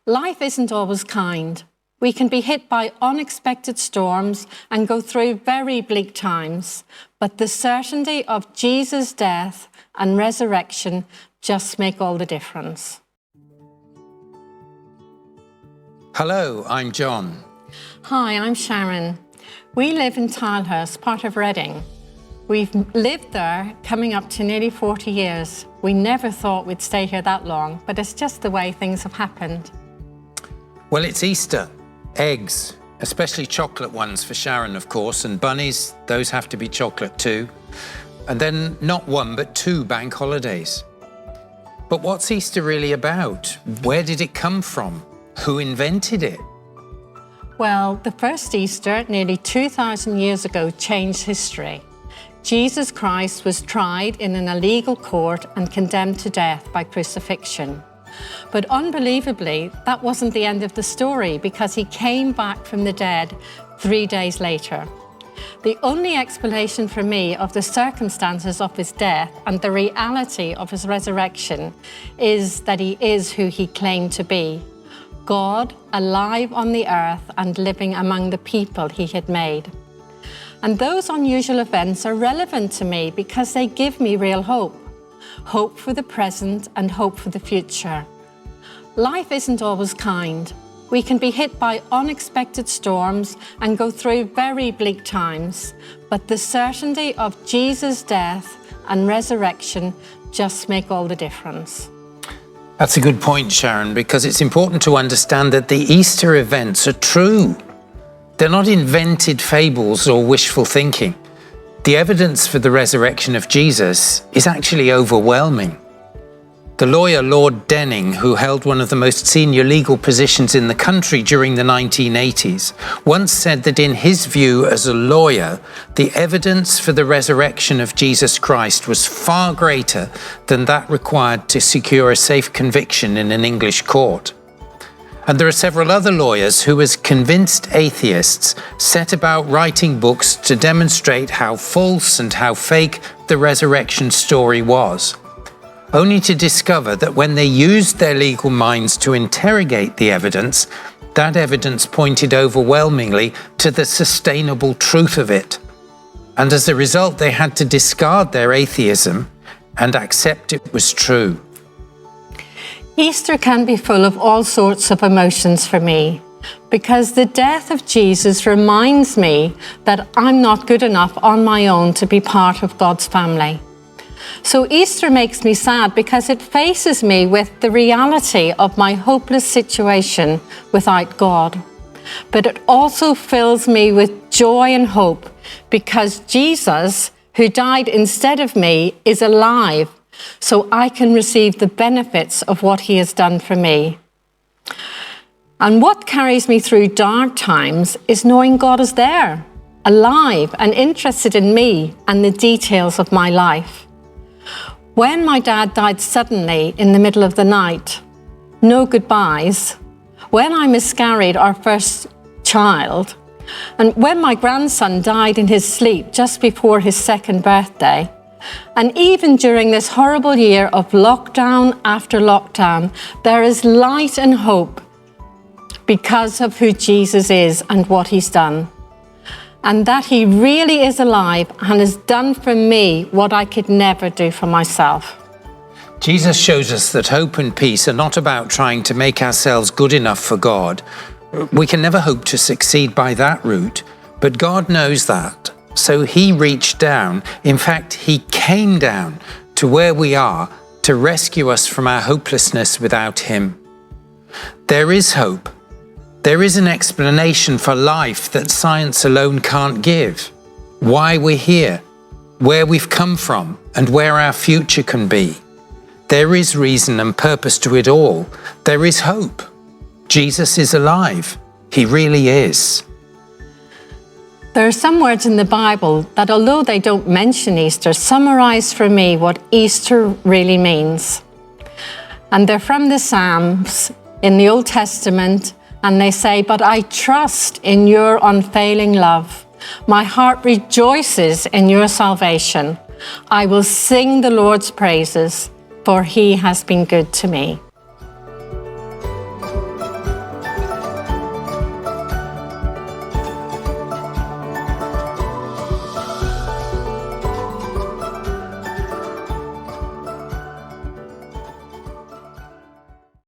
Life isn't always kind. We can be hit by unexpected storms and go through very bleak times, but the certainty of Jesus' death and resurrection just make all the difference. Hello, I'm John. Hi, I'm Sharon. We live in Tilehurst, part of Reading. We've lived there coming up to nearly 40 years. We never thought we'd stay here that long, but it's just the way things have happened. Well, it's Easter. Eggs, especially chocolate ones for Sharon, of course, and bunnies, those have to be chocolate too. And then not one, but 2 bank holidays. But what's Easter really about? Where did it come from? Who invented it? Well, the first Easter, nearly 2,000 years ago, changed history. Jesus Christ was tried in an illegal court and condemned to death by crucifixion. But unbelievably, that wasn't the end of the story, because he came back from the dead 3 days later. The only explanation for me of the circumstances of his death and the reality of his resurrection is that he is who he claimed to be: God, alive on the earth and living among the people he had made. And those unusual events are relevant to me because they give me real hope. Hope for the present and hope for the future. Life isn't always kind. We can be hit by unexpected storms and go through very bleak times, but the certainty of Jesus' death and resurrection just make all the difference. That's a good point, Sharon, because it's important to understand that the Easter events are true. They're not invented fables or wishful thinking. The evidence for the resurrection of Jesus is actually overwhelming. The lawyer Lord Denning, who held one of the most senior legal positions in the country during the 1980s, once said that in his view as a lawyer, the evidence for the resurrection of Jesus Christ was far greater than that required to secure a safe conviction in an English court. And there are several other lawyers who, as convinced atheists, set about writing books to demonstrate how false and how fake the resurrection story was, only to discover that when they used their legal minds to interrogate the evidence, that evidence pointed overwhelmingly to the sustainable truth of it. And as a result, they had to discard their atheism and accept it was true. Easter can be full of all sorts of emotions for me, because the death of Jesus reminds me that I'm not good enough on my own to be part of God's family. So Easter makes me sad because it faces me with the reality of my hopeless situation without God. But it also fills me with joy and hope because Jesus, who died instead of me, is alive, so I can receive the benefits of what he has done for me. And what carries me through dark times is knowing God is there, alive and interested in me and the details of my life. When my dad died suddenly in the middle of the night, no goodbyes, when I miscarried our first child, and when my grandson died in his sleep just before his 2nd birthday, and even during this horrible year of lockdown after lockdown, there is light and hope because of who Jesus is and what he's done. And that he really is alive and has done for me what I could never do for myself. Jesus shows us that hope and peace are not about trying to make ourselves good enough for God. We can never hope to succeed by that route, but God knows that. So he reached down, in fact, he came down to where we are to rescue us from our hopelessness without him. There is hope. There is an explanation for life that science alone can't give. Why we're here, where we've come from, and where our future can be. There is reason and purpose to it all. There is hope. Jesus is alive. He really is. There are some words in the Bible that, although they don't mention Easter, summarize for me what Easter really means. And they're from the Psalms in the Old Testament, and they say, "But I trust in your unfailing love. My heart rejoices in your salvation. I will sing the Lord's praises, for he has been good to me."